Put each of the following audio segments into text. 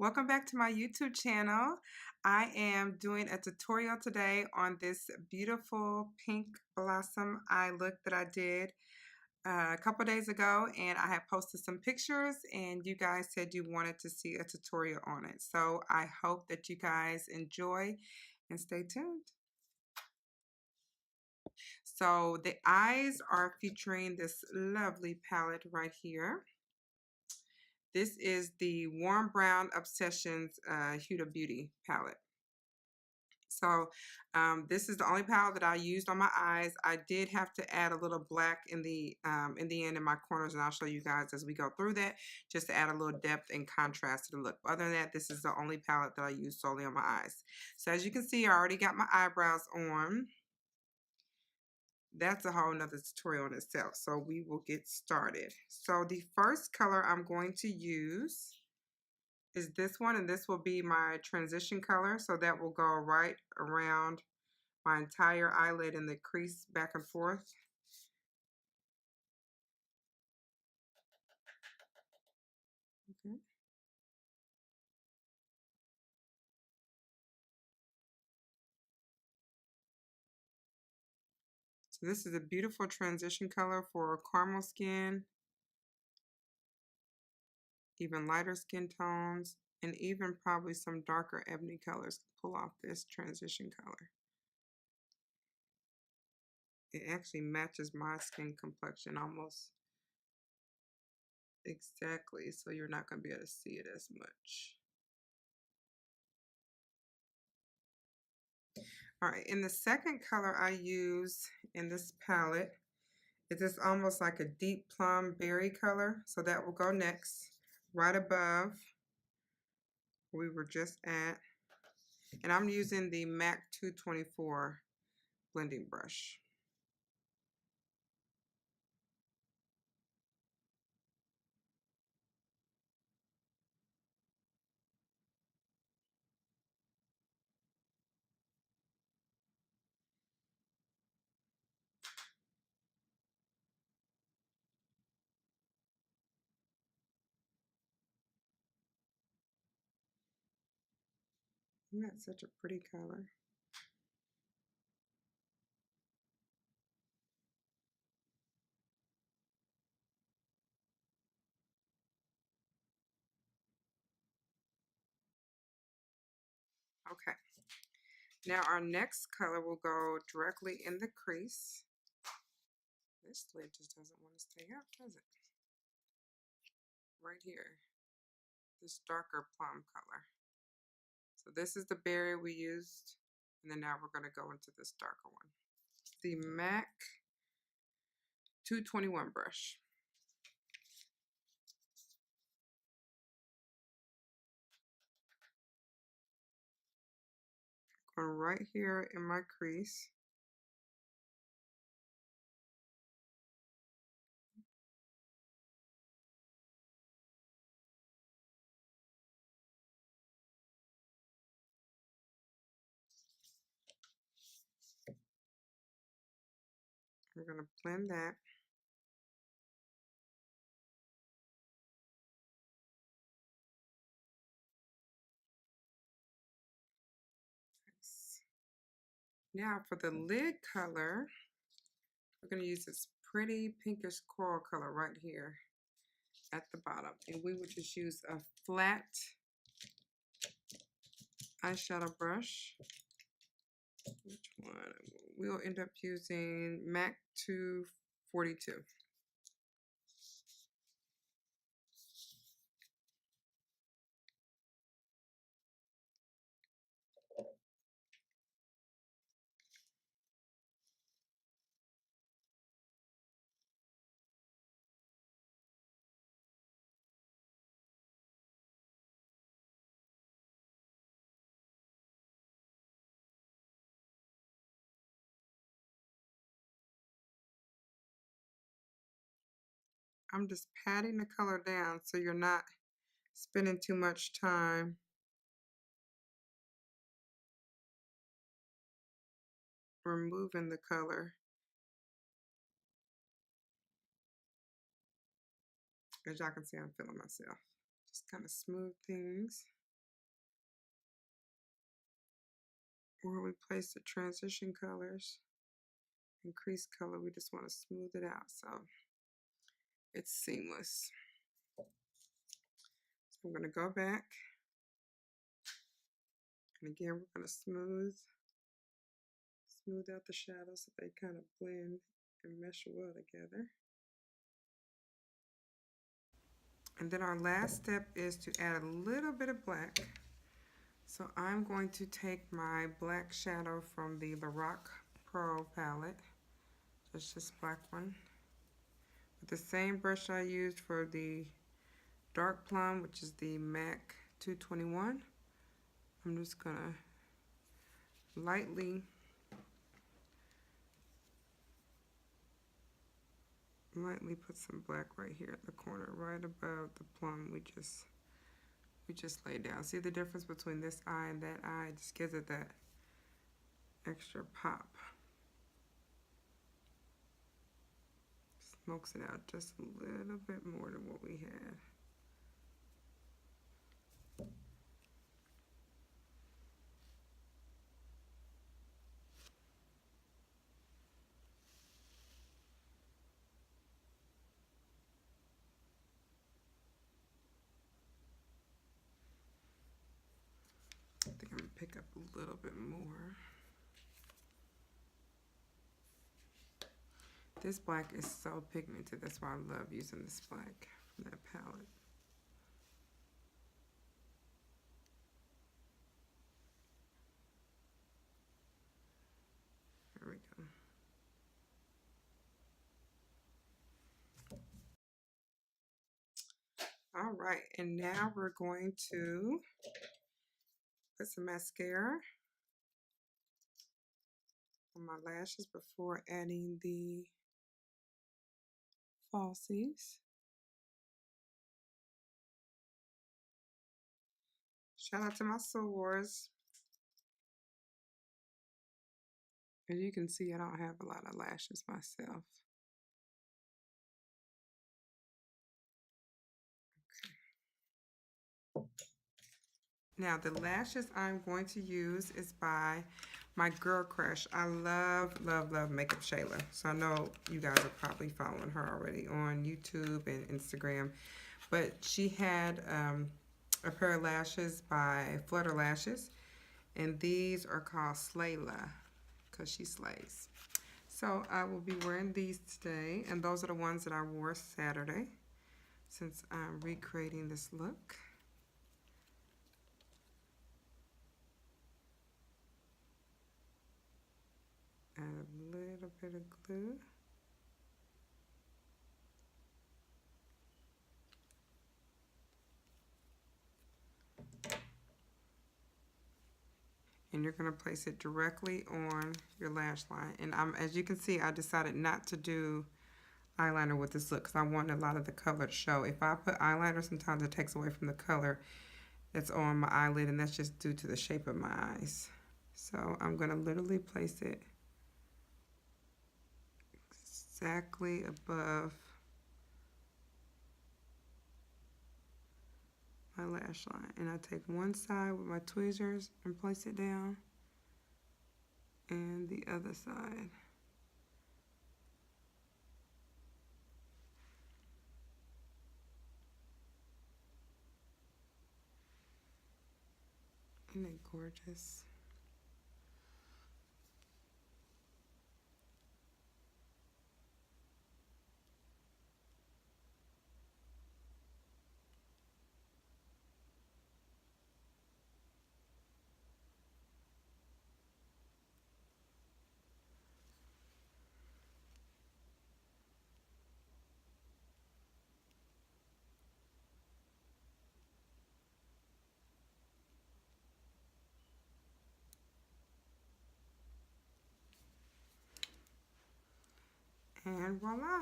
Welcome back to my YouTube channel. I am doing a tutorial today on this beautiful pink blossom eye look that I did a couple days ago, and I had posted some pictures and you guys said you wanted to see a tutorial on it. So I hope that you guys enjoy and stay tuned. So the eyes are featuring this lovely palette right here. This is the Warm Brown Obsessions Huda Beauty palette. So this is the only palette that I used on my eyes. I did have to add a little black in the end in my corners, and I'll show you guys as we go through that, just to add a little depth and contrast to the look. Other than that, this is the only palette that I use solely on my eyes. So as you can see, I already got my eyebrows on. That's a whole nother tutorial in itself. So we will get started. So the first color I'm going to use is this one, and this will be my transition color. So that will go right around my entire eyelid in the crease back and forth. Okay. So this is a beautiful transition color for caramel skin, even lighter skin tones, and even probably some darker ebony colors can pull off this transition color. It actually matches my skin complexion almost exactly, so you're not going to be able to see it as much. All right, in the second color I use in this palette, it is almost like a deep plum berry color, so that will go next, right above where we were just at. And I'm using the MAC 224 blending brush. Isn't that such a pretty color? Okay. Now our next color will go directly in the crease. This lid just doesn't want to stay up, does it? Right here. This darker plum color. So this is the berry we used, and then now we're going to go into this darker one. The MAC 221 brush. Going right here in my crease. We're going to blend that. Now for the lid color, we're going to use this pretty pinkish coral color right here at the bottom. And we would just use a flat eyeshadow brush. Which one? We'll end up using MAC 242. I'm just patting the color down so you're not spending too much time removing the color. As y'all can see, I'm feeling myself. Just kind of smooth things. where we place the transition colors and crease color. We just want to smooth it out so it's seamless. So I'm going to go back, and again we're going to smooth out the shadows so they kind of blend and mesh well together. And then our last step is to add a little bit of black. So I'm going to take my black shadow from the Lorac Pro palette, just this black one, with the same brush I used for the dark plum, which is the MAC 221. I'm just gonna lightly put some black right here at the corner, right above the plum we just laid down. See the difference between this eye and that eye? It just gives it that extra pop. Smokes it out just a little bit more than what we had. I think I'm gonna pick up a little bit more. This black is so pigmented, that's why I love using this black from that palette. There we go. All right, and now we're going to put some mascara on my lashes before adding the falsies. Shout out to my sorors. As you can see, I don't have a lot of lashes myself. Okay. Now the lashes I'm going to use is by my girl crush. I love Makeup Shayla. So I know you guys are probably following her already on YouTube and Instagram. But she had a pair of lashes by Flutter Lashes. And these are called Slayla because she slays. So I will be wearing these today. And those are the ones that I wore Saturday since I'm recreating this look. Add a little bit of glue. And you're going to place it directly on your lash line. And as you can see, I decided not to do eyeliner with this look because I want a lot of the color to show. If I put eyeliner, sometimes it takes away from the color that's on my eyelid, and that's just due to the shape of my eyes. So I'm going to literally place it exactly above my lash line. And I take one side with my tweezers and place it down, and the other side. Isn't it gorgeous? And voila.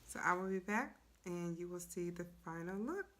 So I will be back and you will see the final look.